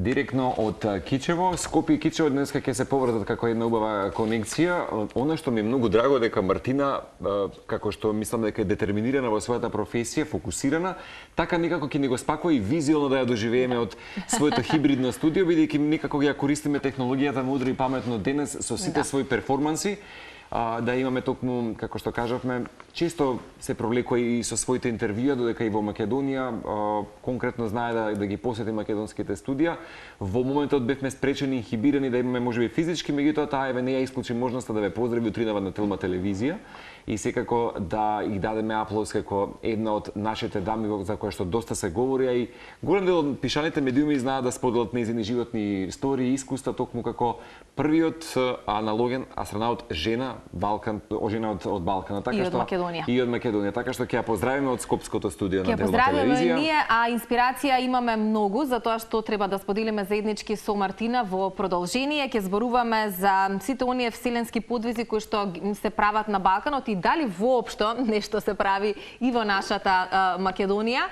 Директно од Кичево, Скопје и Кичево денеска ќе се поврзат како една убава конекција. Она што ми е многу драго дека Мартина, како што мислам дека е детерминирана во својата професија, фокусирана, така некако ќе ни го спакува и визуелно да ја доживееме од своето хибридно студио, бидејќи некако ја користиме технологијата мудро и паметно денес со сите своји перформанси. Да имаме токму, како што кажавме, често се провлекува и со своите интервјуа, додека и во Македонија конкретно знае да ги посети македонските студија. Во моментот бевме спречени, инхибирани да имаме можеби физички, меѓутоа таа еве не ја исклучи можноста да ве поздрави утринава на Телма телевизија и секако да их дадеме аплауз како една од нашите дами за која што доста се говори, а и голем дел од пишаните медиуми знаат да споделат нејзини животни истории и искуства, токму како првиот аналоген астронаут жена жена од Балкана, така што и од Македонија, така што ќе ја поздравиме од скопското студио на Телма телевизија. Ќе поздравиме ние, а инспирација имаме многу за тоа што треба да споделиме заеднички со Мартина во продолжение. Ќе зборуваме за сите оние вселенски подвизи кои што се прават на Балканот и дали воопшто нешто се прави и во нашата Македонија,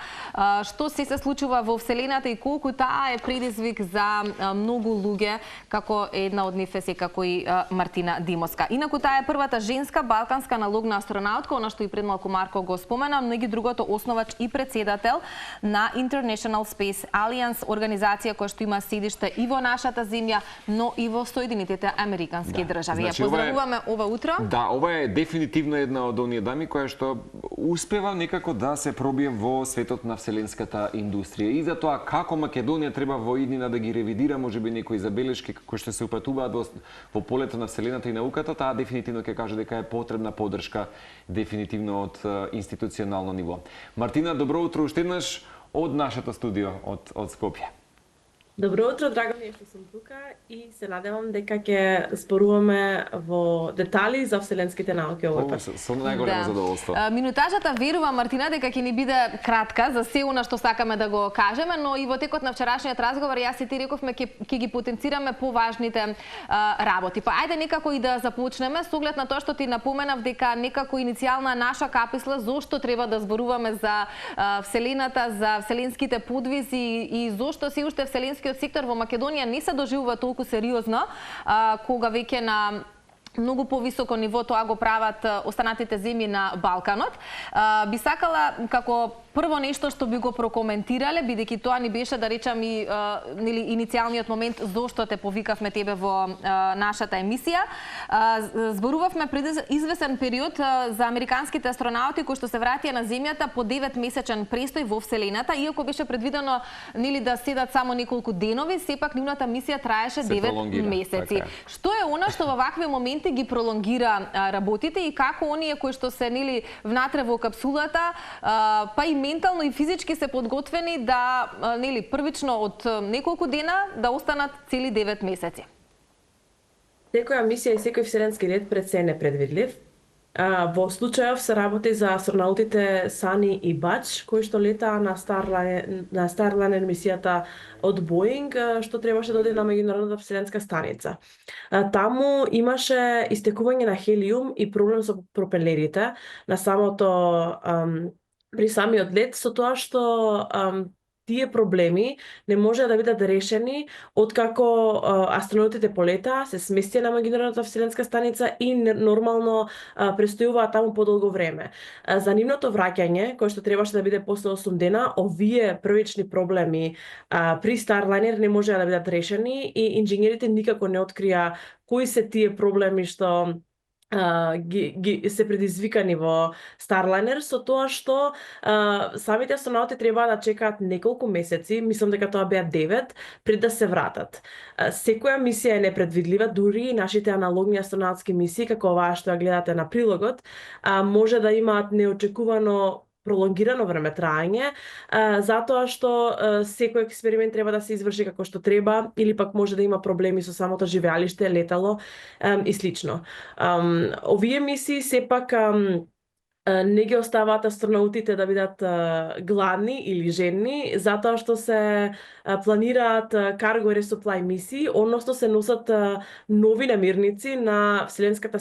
што се случува во вселената и колку таа е предизвик за многу луѓе, како една од нив е секако и Мартина Димовска. Инаку таа е првата женска балканска аналогна астронаутка, она што и пред малку Марко го спомена, меѓу другото основач и председател на International Space Alliance, организација која што има седиште и во нашата земја, но и во Соединетите Американски држави. Ја поздравуваме ова утро. Да, ова е дефинитивно една од оние дами која што успева некако да се пробие во светот на вселенската индустрија. И за тоа како Македонија треба во иднина да ги ревидира можеби некои забелешки кои што се упатуваат во полето на вселената и науката, таа дефинитивно ќе каже дека е потребна поддршка дефинитивно од институционално ниво. Мартина, добро утро уште еднаш од нашето студио од Скопје. Добро утро, драго ми е што сум тука и се надевам дека ќе зборуваме во детали за вселенските науки овој пат. Со најголемо задоволство. Минутажата верува, Мартина, дека ќе ни биде кратка за се она што сакаме да го кажеме, но и во текот на вчерашниот разговор јас и ти рековме ќе ги потенцираме поважните работи. Па ајде некако и да започнеме со оглед на тоа што ти напоменав дека некако иницијална наша каписла зошто треба да зборуваме за вселената, за вселенските подвизи и зошто се уште вселенски сектор во Македонија не се доживува толку сериозно, кога веќе на многу повисоко ниво тоа го прават останатите земји на Балканот. Би сакала како прво нешто што би го прокоментирале, бидејќи тоа ни беше, да речам, и иницијалниот момент зошто те повикавме тебе во нашата емисија. Зборувавме пред извесен период за американските астронаути кои што се вратија на земјата по 9-месечен престој во вселената, иако беше предвидено да седат само неколку денови, сепак нивната мисија траеше 9 месеци. Што е она што во вакви моменти ги пролонгира работите и како оние кои што се внатре во капсулата, па и ментално и физички се подготвени да првично од неколку дена да останат цели 9 месеци. Секоја мисија и секој вселенски ред пред се е непредвидлив. Во случајов се работи за астронаутите Сани и Бач, кои што летаа на Starliner мисијата од Боинг, што требаше да оди на меѓународната вселенска станица. Таму имаше истекување на хелиум и проблем со пропелерите при самиот лет, со тоа што тие проблеми не може да бидат решени откако астронаутите полетаа, се сместија на меѓународната вселенска станица и нормално престојуваат таму подолго време. За нивното враќање, кое што требаше да биде после 8 дена, овие првични проблеми при Starliner не можеа да бидат решени и инженерите никако не открија кои се тие проблеми што се предизвикани во Starliner, со тоа што самите астронаути треба да чекаат неколку месеци, мислам дека тоа беа 9, пред да се вратат. Секоја мисија е непредвидлива, дури и нашите аналогни астронаутски мисии, како оваа што ја гледате на прилогот, може да имаат неочекувано пролонгирано време траење, затоа што секој експеримент треба да се изврши како што треба, или пак може да има проблеми со самото живеалиште, летало и слично. Овие мисии сепак не ги оставаат астронавтите да бидат гладни или жедни, затоа што се планираат карго ресуплај мисии, односно се носат нови намирници на Вселенската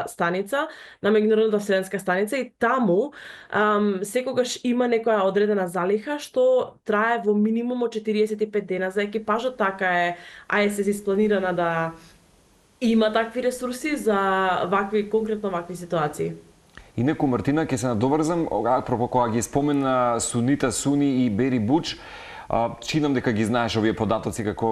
станица, на меѓународната Вселенска станица, и таму секогаш има некоја одредена залиха што трае во минимум од 45 дена за екипажот, така е ISS испланирана да има такви ресурси за конкретно вакви ситуации. Инаку, Мартина, ќе се надоврзам, апропо кога ги спомена Сунита Суни и Бери Буч, чинам дека ги знаеш овие податоци како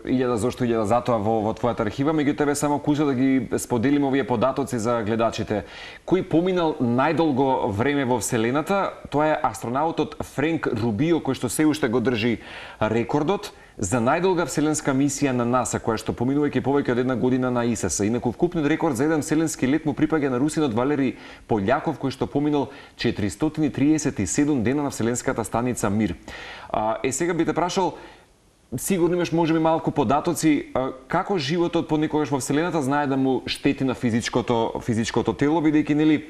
1000 зошто 1000 затоа во твојата архива, меѓутоа само куша да ги споделиме овие податоци за гледачите. Кој поминал најдолго време во Вселената, тоа е астронаутот Френк Рубио, кој што се уште го држи рекордот за најдолга вселенска мисија на НАСА, која што поминувајќи повеќе од една година на ИСС. Инаку вкупниот рекорд за еден вселенски лет му припаѓа на русинот Валери Полјаков, кој што поминал 437 дена на вселенската станица Мир. Сега би те прашал, сигурно имаш можеби малку податоци, како животот понекогаш во Вселената знае да му штети на физичкото тело, бидејќи нели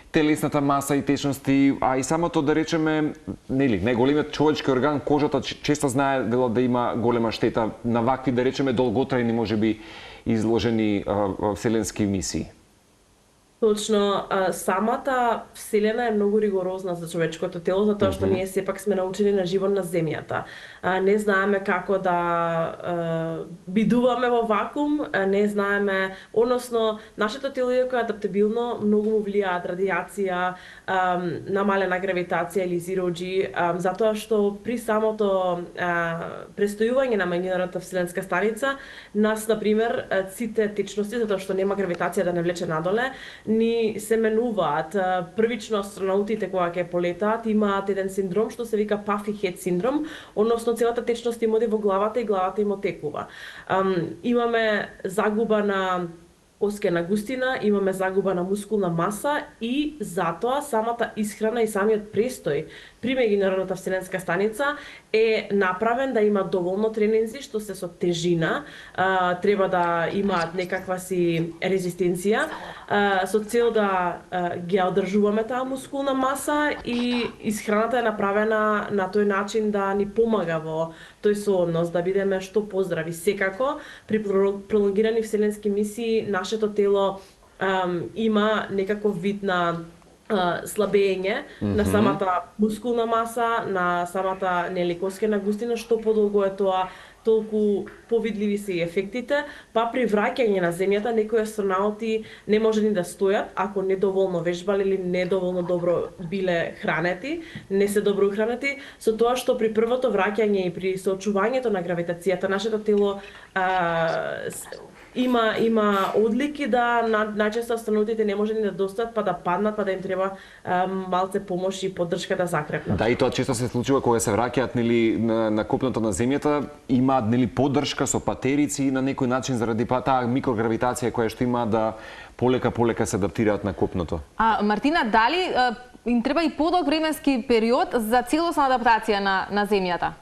телесната маса и течности, а и самото да речеме, нели, најголемиот човечки орган, кожата, често знае да има голема штета на вакви, да речеме, долготрајни можеби изложени вселенски мисии. Точно, самата Вселена е многу ригорозна за човечкото тело, затоа што ние сепак сме научени на живот на Земјата. Не знаеме како да бидуваме во вакуум, не знаеме, односно, нашето тело е адаптабилно, многу му влијаат радиација, намалена гравитација или zero G, затоа што при самото престојување на меѓународната Вселенска станица, нас, например, сите течности, затоа што нема гравитација да не влече надоле, ни се менуваат. Првично астронаутите кога ќе полетаат имаат еден синдром што се вика puffy head синдром, односно целата течност им оди во главата и главата им отекува. Имаме загуба на коскена густина, имаме загуба на мускулна маса и затоа самата исхрана и самиот престој при меѓународната Вселенска станица е направен да има доволно тренинзи што се со тежина, треба да имаат некаква си резистенција, со цел да ги одржуваме таа мускулна маса, и исхраната е направена на тој начин да ни помага во тој сооднос, да бидеме што поздрави. Секако, при пролонгирани вселенски мисии, нашето тело има некаков вид на слабење на самата мускулна маса, на самата коскена густина, што подолго е тоа, толку повидливи се и ефектите, па при враќање на Земјата некои астронаути не може ни да стојат ако недоволно вежбале или недоволно добро биле хранети, не се добро хранети, со тоа што при првото враќање и при соочувањето на гравитацијата нашето тело има одлики да најчесто астронаутите не може ни да достојат, па да паднат, па да им треба малце помош и поддршка да закрепнат. Да, и тоа често се случува кога се враќаат на копното на Земјата, имаат поддршка со патерици и на некој начин заради таа микрогравитација која што има да полека се адаптираат на копното. Мартина, дали им треба и подолг временски период за целосна адаптација на Земјата?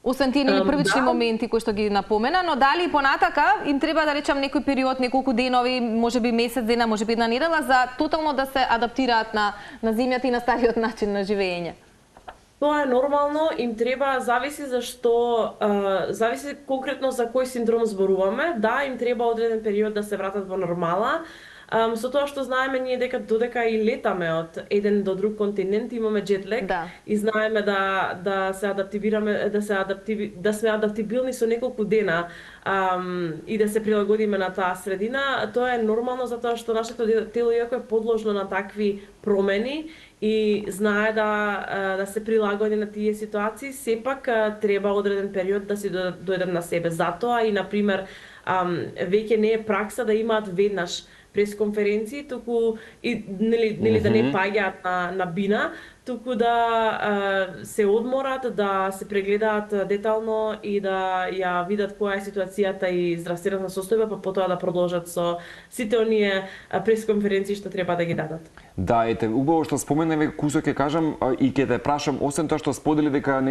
Освен тие првични моменти кои што ги напомена, но дали понатака им треба да речам некој период, неколку денови, можеби месец дена, можеби една недела, за тотално да се адаптираат на Земјата и на стариот начин на живење? Тоа е нормално, им треба, зависи зависи конкретно за кој синдром зборуваме, да, им треба одреден период да се вратат во нормала. Со тоа што знаеме ние дека додека и летаме од еден до друг континент, имаме джетлек, и знаеме да се адаптивираме, да сме адаптибилни со неколку дена и да се прилагодиме на таа средина. Тоа е нормално затоа што нашето тело иако е подложно на такви промени и знае да се прилагоди на тие ситуации, сепак треба одреден период да си дојдат на себе. Затоа и например веќе не е пракса да имаат веднаш пресконференции, туку и да не паѓаат на бина, туку да се одморат, да се прегледаат детално и да ја видат која е ситуацијата и здравствената состојба, па потоа да продолжат со сите оние пресконференции што треба да ги дадат. Да, ете, убаво што споменаве, кусок ќе кажам и ќе те прашам, освен тоа што сподели дека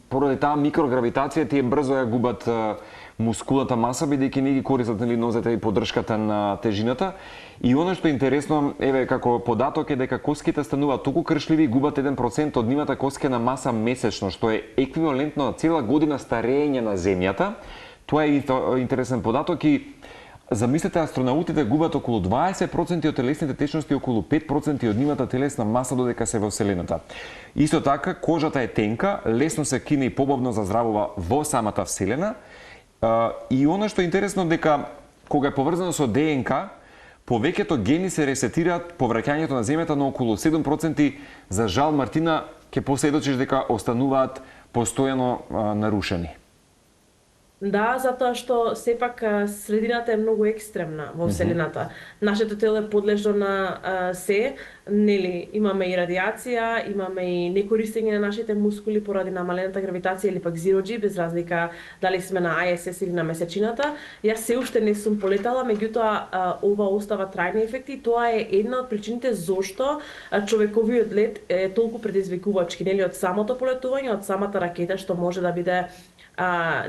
поради таа микрогравитација тие брзо ја губат мускулната маса, бидејќи не ги користат нозете и поддршката на тежината. И оно што е интересно, еве како податок е дека коските стануваат толку кршливи и губат 1% од нивната коскена маса месечно, што е еквивалентно на цела година старење на земјата. Тоа е интересен податок и замислете, астронаутите губат околу 20% од телесните течности и околу 5% од нивната телесна маса додека се во Вселената. Исто така, кожата е тенка, лесно се кина и побавно заздравува во самата Вселена. И оно што е интересно дека кога е поврзано со ДНК, повеќето гени се ресетираат по враќањето на Земјата, но околу 7% за жал, Мартина, ќе последочиш дека остануваат постојано нарушени. Да, затоа што сепак средината е многу екстремна во Вселената. Нашето тело е подлежно на се, нели, имаме и радиација, имаме и некористење на нашите мускули поради намалената гравитација или пак zero G, без разлика дали сме на ISS или на месечината. Јас се уште не сум полетала, меѓутоа ова остава трајни ефекти и тоа е една од причините зошто човековиот лет е толку предизвикувачки, нели, од самото полетување, од самата ракета што може да биде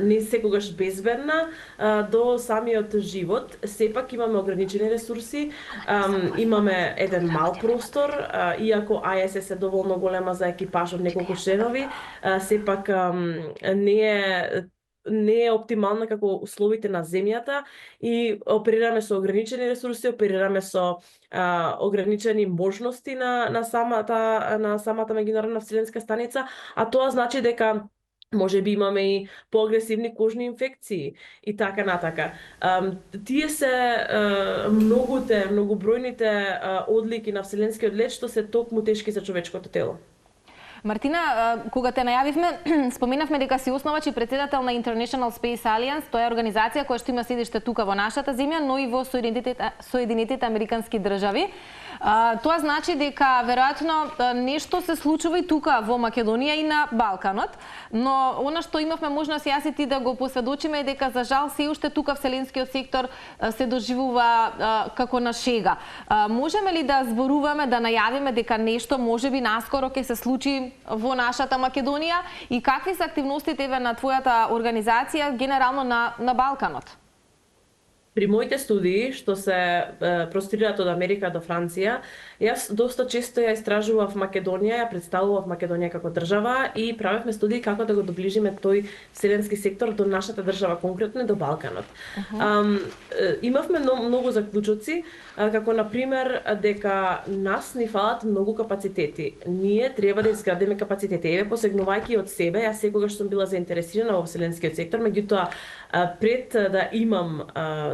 не секогаш безбедна, до самиот живот. Сепак имаме ограничени ресурси, имаме еден мал простор, иако ISS е доволно голема за екипаж од неколку членови, сепак не е оптимална како условите на Земјата и оперираме со ограничени ресурси, оперираме со ограничени можности на самата меѓународна вселенска станица, а тоа значи дека може би имаме и поагресивни кожни инфекции и така натака. Тие се многобројните одлики на вселенскиот лет што се токму тешки за човечкото тело. Мартина, кога те најавивме, споменавме дека си основач и председател на International Space Alliance. Тоа е организација која што има седиште тука во нашата земја, но и во Соединетите Американски држави. Тоа значи дека веројатно нешто се случува и тука во Македонија и на Балканот, но она што имавме можност јас и ти да го посведочиме е дека за жал се уште тука вселенскиот сектор се доживува како на шега. Можеме ли да зборуваме, да најавиме дека нешто можеби наскоро ќе се случи во нашата Македонија и какви се активностите на твојата организација генерално на Балканот? При моите студии, што се простирираат од Америка до Франција, јас доста често ја истражував Македонија, ја представував Македонија како држава и правевме студии како да го доближиме тој вселенски сектор до нашата држава, конкретно до Балканот. Имавме многу заклучоци, како на пример дека нас ни фалат многу капацитети. Ние треба да изградиме капацитети. Еве, посегнувајќи од себе, јас секогаш сум била заинтересирана во вселенскиот сектор, меѓутоа пред да имам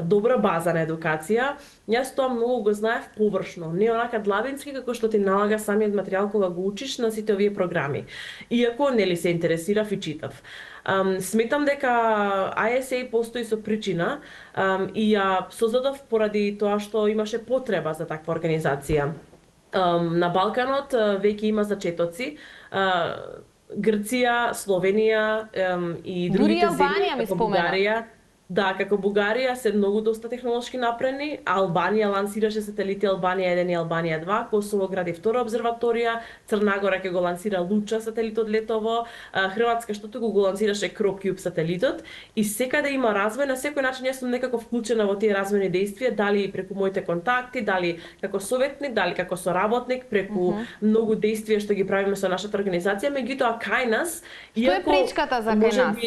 добра база на едукација, јас тоа многу го знаев површно, не онака длабински како што ти налага самиот материјал кога го учиш на сите овие програми. Иако нели се интересирав и читав. Сметам дека ISA постои со причина и ја создадов поради тоа што имаше потреба за таква организација. На Балканот веќе има зачетоци. Грција, Словенија и другите земји како Бугарија. Да, како Бугарија се многу доста технолошки напредни. Албанија лансираше сателити Албанија 1 и Албанија 2, Косово гради втора обсерваторија, Црна Гора ќе го лансира Луча сателитот летово, Хрватска што туку го лансираше Крокјуб сателитот и секаде има развој. На секој начин јас сум некако вклучена во тие развојни действија, дали преку моите контакти, дали како советник, дали како соработник, преку многу действија што ги правиме со нашата организација, меѓутоа кај нас, што е пречката за кај нас?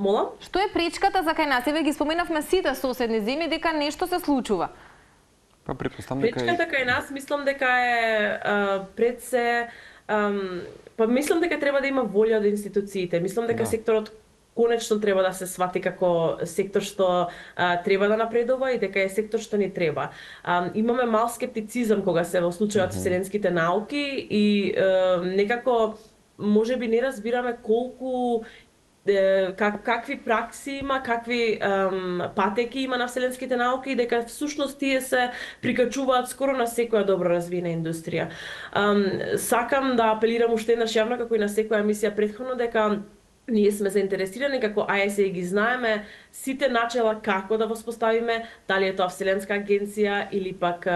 Молам? Што е пречката за кај нас? Еве ги споменавме сите соседни земји дека нешто се случува. Па претпоставам дека пречката кај нас мислам дека е пред се мислам дека треба да има волја од институциите. Мислам дека секторот конечно треба да се свати како сектор што треба да напредува и дека е сектор што ни треба. Имаме мал скептицизам кога се во случајот вселенските науки и некако можеби не разбираме колку какви пракси има, какви патеки има на вселенските науки и дека всушност тие се прикачуваат скоро на секоја добро развиена индустрија. Сакам да апелирам уште еднаш јавно, како и на секоја емисија претходно, дека Ние сме заинтересирани како ISA ги знаеме сите начела како да воспоставиме, дали е тоа Вселенска агенција или пак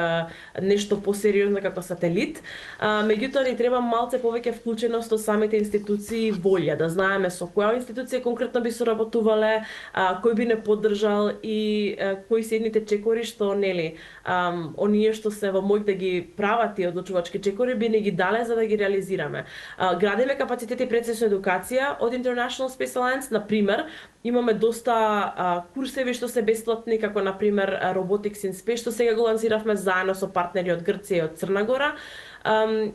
нешто посериозно како сателит. Меѓутоа ни треба малце повеќе вклученост од самите институции, волја да знаеме со која институција конкретно би соработувале, кој би не поддржал и кои се едните чекори што нели оние што се во мој да ги прават тие одлучувачки чекори би не ги дале за да ги реализираме. Градиме капацитети пред со едукација од International Space Alliance, например, имаме доста курсеви што се бесплатни, како например Robotics in Space, што сега го лансиравме заедно со партнери од Грција и од Црна Гора.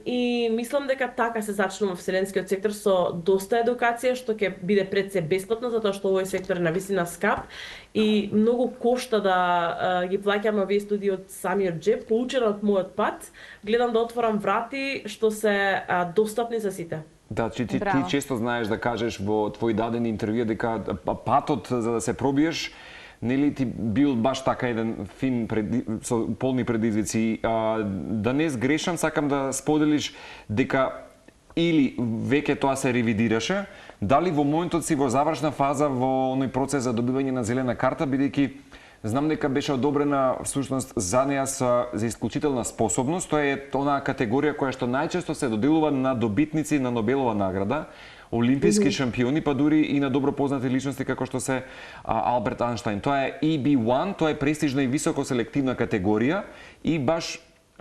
И мислам дека така се зачнува вселенскиот сектор со доста едукација, што ќе биде пред се бесплатно, затоа што овој сектор е навистина скап и многу кошта да ги плаќаме овие студии од самиот джеб. Поучена од мојот пат, гледам да отворам врати што се достапни за сите. Да, ти често знаеш да кажеш во твои дадени интервјуа дека патот за да се пробиеш нели ти бил баш така еден фин со полни предизвици. Да не сгрешам, сакам да споделиш дека или веќе тоа се ревидираше, дали во моментот си во завршна фаза во оној процес за добивање на зелена карта, бидејќи знам дека беше одобрена всушност за неа за исклучителна способност. Тоа е онаа категорија која што најчесто се доделува на добитници на Нобелова награда, олимписки шампиони, па дури и на добро познати личности како што се Алберт Айнштајн. Тоа е EB1, тоа е престижна и високо селективна категорија и баш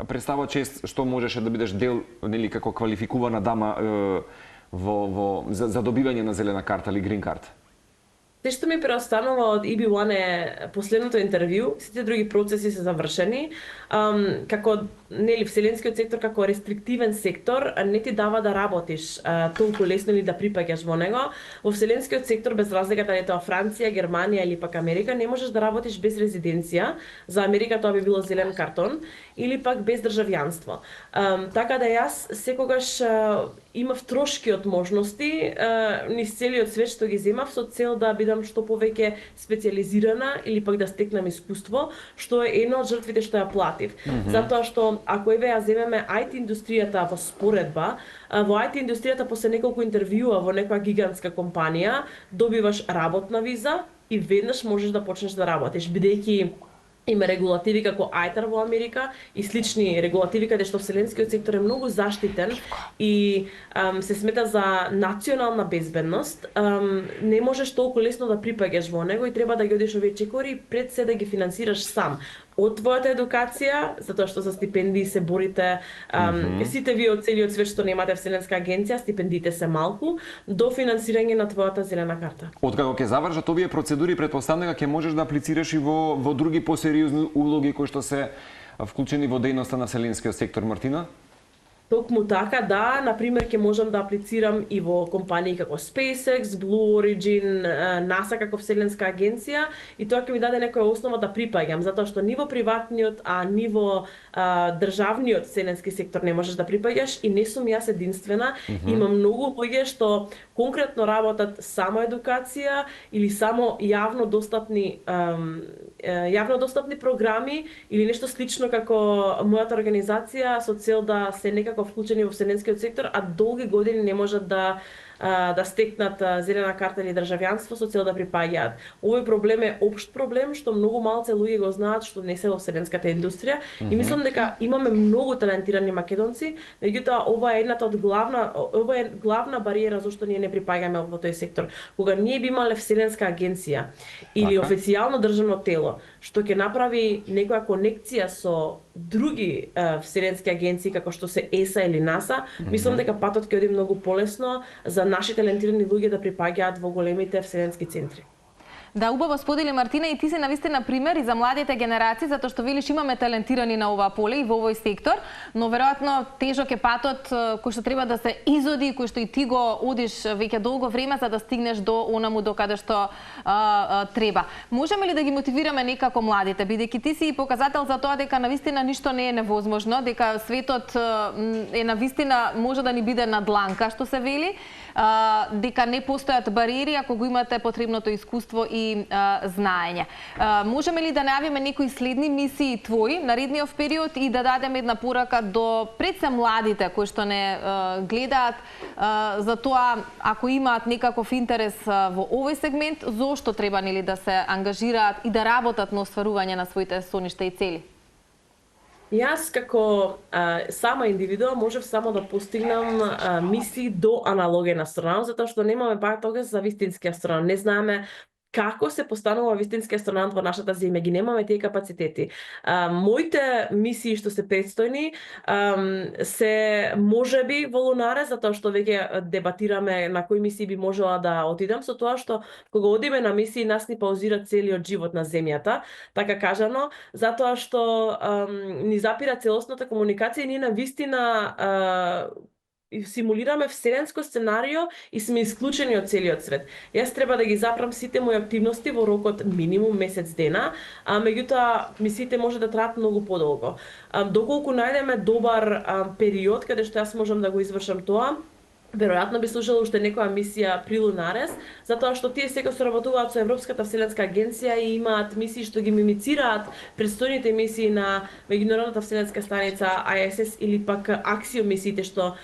представува чест што можеше да бидеш дел нели како квалификувана дама за добивање на зелена карта или грин карта. Се што ми преостанува од EB1 е последното интервју, сите други процеси се завршени. Како нели вселенскиот сектор како рестриктивен сектор не ти дава да работиш толку лесно или да припаѓаш во него. Во вселенскиот сектор без разлика дали е тоа Франција, Германија или пак Америка, не можеш да работиш без резиденција. За Америка тоа би било зелен картон или пак без државјанство. Така да јас секогаш имав трошки од можности низ целиот свет што ги земав со цел да бидам што повеќе специализирана или пак да стекнам искуство, што е една од жртвите што ја платив. Затоа што ако еве ја земеме IT индустријата во споредба, во IT индустријата после неколку интервјуа во некоја гигантска компанија добиваш работна виза и веднаш можеш да почнеш да работиш, бидејќи има регулативи како ITAR во Америка и слични регулативи каде што вселенскиот сектор е многу заштитен и се смета за национална безбедност. Не можеш толку лесно да припаѓаш во него и треба да ги одиш овие чекори пред се да ги финансираш сам. Од твојата едукација, затоа што за стипендии се борите, сите вие од целиот свет што немате вселенска агенција, стипендиите се малку, до финансирање на твојата зелена карта. Откако ќе завршат овие процедури, претпоставам дека ќе можеш да аплицираш и во други посериозни улоги кои што се вклучени во дејноста на вселенскиот сектор, Мартина? Токму така, да, например, ќе можам да аплицирам и во компании како SpaceX, Blue Origin, NASA како вселенска агенција и тоа ќе ми даде некоја основа да припаѓам, затоа што ни во приватниот, ни во државниот вселенски сектор не можеш да припаѓаш и не сум јас единствена. Има многу луѓе што конкретно работат само едукација или само јавно достапни програми или нешто слично како мојата организација со цел да се некако вклучени во вселенскиот сектор, а долги години не можат да стекнат зелена карта или државјанство со цел да припаѓаат. Овој проблем е општ проблем што многу малце луѓе го знаат што не се во вселенската индустрија и мислам дека имаме многу талентирани македонци, меѓутоа ова е главна бариера зашто ние не припаѓаме во тој сектор. Кога ние би имале вселенска агенција или официјално државно тело што ќе направи некоја конекција со други вселенски агенции како што се ESA или NASA, мислам дека патот ќе оди многу полесно за наши талентирани луѓе да припаѓаат во големите вселенски центри. Да, убаво сподели Мартина и ти се навистина пример и за младите генерации, затоа што велиш имаме талентирани на ова поле и во овој сектор, но веројатно тежок е патот кој што треба да се изоди, кој што и ти го одиш веќе долго време за да стигнеш до онаму до каде што треба. Можеме ли да ги мотивираме некако младите, бидејќи ти си показател за тоа дека навистина ништо не е невозможно, дека светот е навистина може да ни биде на дланка, што се вели, дека не постојат бариери ако го имате потребното искуство и и знаење. Можеме ли да најавиме некои следни мисии твои наредниот период и да дадеме една порака до пред се младите кои што не гледаат за тоа ако имаат некаков интерес во овој сегмент, зошто треба нели да се ангажираат и да работат на остварување на своите соништа и цели? Јас како сама индивидуа можев само да постигнам мисии до аналоген астронавт, затоа што немаме пак тогаш за вистински астронавт. Не знаеме како се постанува вистински астронавт во нашата земја, ги немаме тие капацитети. Моите мисии што се предстојни се можеби во Лунарес, затоа што веќе дебатираме на кои мисии би можела да отидам, со тоа што кога одиме на мисии нас ни паузира целиот живот на земјата, така кажано, затоа што ни запира целосната комуникација и ние на вистина симулираме вселенско сценарио и сме исклучени од целиот свет. Јас треба да ги запрам сите мои активности во рокот минимум месец дена, меѓутоа мисиите може да траат многу подолго. Доколку најдеме добар период каде што јас можам да го извршам тоа, веројатно би служила уште некоја мисија при Лунарес, затоа што тие сега соработуваат со Европската вселенска агенција и имаат мисии што ги мимицираат предстојните мисии на меѓународната вселенска станица ISS или пак Аксио мисиите што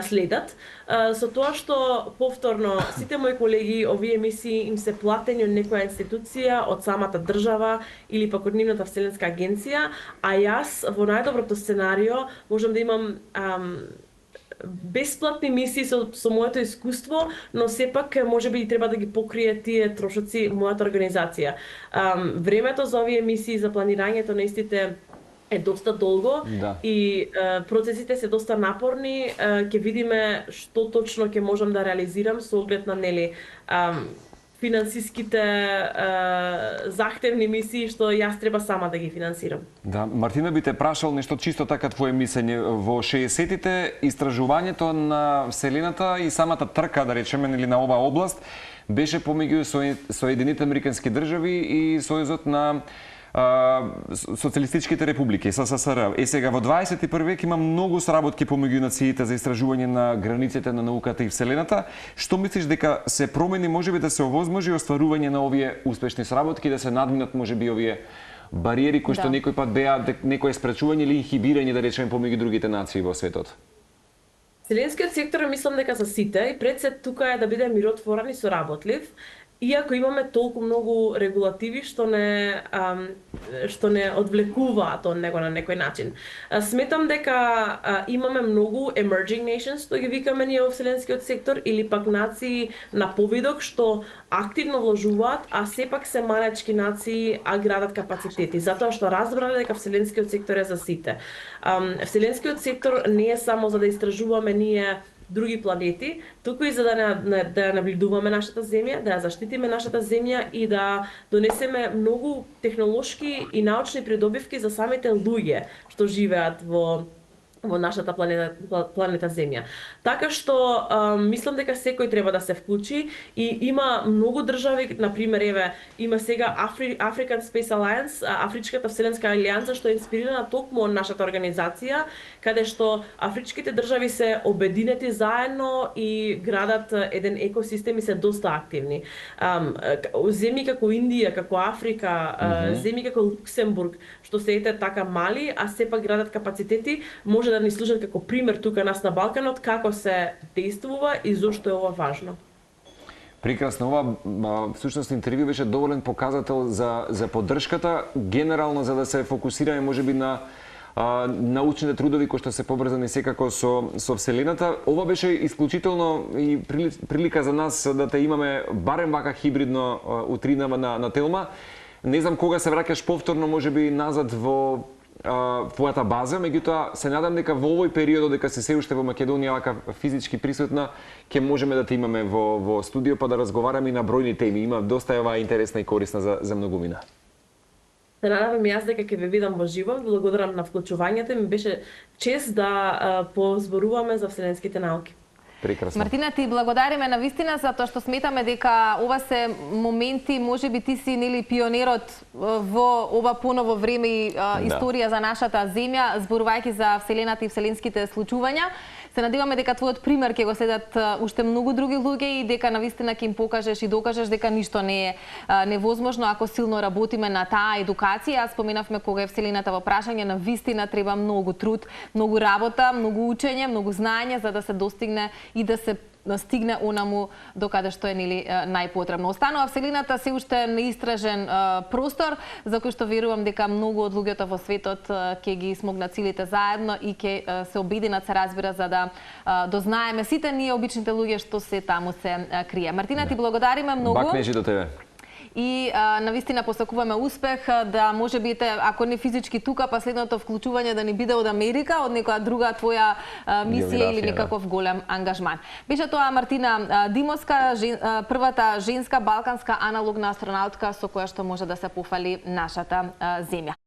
следат. Со тоа што повторно сите мои колеги овие мисии им се платени од некоја институција, од самата држава или пак од нивната вселенска агенција, а јас во најдоброто сценарио можам да имам бесплатни мисии со моето искуство, но сепак можеби и треба да ги покрие тие трошоци мојата организација. Времето за овие мисии, за планирањето на истите е доста долго и процесите се доста напорни. Ќе видиме што точно ќе можам да реализирам со оглед на финансиските захтевни мисии што јас треба сама да ги финансирам. Да, Мартина би те прашал нешто чисто така твое мислење. Во 60-тите истражувањето на Вселената и самата трка, да речеме, или на оваа област беше помеѓу Соединетите Американски држави и Сојузот на социјалистичките републики, СССР. Сега во 21 век има многу сработки помеѓу нациите за истражување на границите на науката и Вселената. Што мислиш дека се промени, можеби да се овозможи остварување на овие успешни сработки, да се надминат можеби овие бариери кои што некој пат беа некое спречување или инхибирање, да речеме, помеѓу другите нации во светот? Вселенскиот сектор мислам дека за сите и пред се тука е да биде миротворен и соработлив. Иако имаме толку многу регулативи што не одвлекуваат од него на некој начин. Сметам дека имаме многу emerging nations, што ги викаме ние во вселенскиот сектор, или пак нации на повидок што активно вложуваат, а сепак се малечки нации, а градат капацитети, затоа што разбрале дека вселенскиот сектор е за сите. Вселенскиот сектор не е само за да истражуваме ние други планети, туку и за да наблюдуваме нашата земја, да ја заштитиме нашата земја и да донесеме многу технолошки и научни придобивки за самите луѓе што живеат во нашата планета Земја. Така што мислам дека секој треба да се вклучи и има многу држави, например, еве, има сега African Space Alliance, Афричката вселенска алијанса што е инспирирана токму од нашата организација, каде што афричките држави се обединети заедно и градат еден екосистем и се доста активни. Земји како Индија, како Африка, земји како Луксембург, што се ете така мали, а сепак градат капацитети, може да ни служат како пример тука нас на Балканот како се действува и зошто е ова важно. Прекрасно, ова всушност интервју беше доволен показател за поддршката, генерално за да се фокусираме можеби на научните трудови кои што се поврзани секако со Вселената. Ова беше исклучително и прилика за нас да те имаме барем вака хибридно утринава на Телма. Не знам кога се враќаш повторно можеби назад во твојата база, меѓутоа се надам дека во овој период дека се уште во Македонија вака физички присутна, ќе можеме да те имаме во студио па да разговараме и на бројни теми. Има доста интересна и корисна за многумина. Се надевам јас дека ќе ве видам во живо. Благодарам на вклучувањето. Ми беше чест да позборуваме за вселенските науки. Прекрасно. Мартина, ти благодариме на вистина за тоа што сметаме дека ова се моменти, можеби ти си нели пионерот во ова поново време и историја за нашата земја, зборувајќи за Вселената и вселенските случувања. Се надеваме дека твојот пример ќе го следат уште многу други луѓе и дека навистина ќе им покажеш и докажеш дека ништо не е невозможно ако силно работиме на таа едукација. Аз споменавме кога е вселената во прашање, на вистина треба многу труд, многу работа, многу учење, многу знаење за да се достигне и да се стигне онаму до каде што е најпотребно. Останува вселената се уште неистражен простор за кој што верувам дека многу од луѓето во светот ќе ги смогнат силите заедно и ќе се обединат, се разбира, за да дознаеме сите ние обичните луѓе што се таму се крие. Мартина, ти благодариме многу. Бакнежи до тебе. И навистина посакуваме успех, да може би, ако не физички тука, па следното вклучување да ни биде од Америка, од некоја друга твоја мисија или некаков голем ангажман. Беше тоа Мартина Димовска, првата женска балканска аналогна астронаутка со која што може да се пофали нашата земја.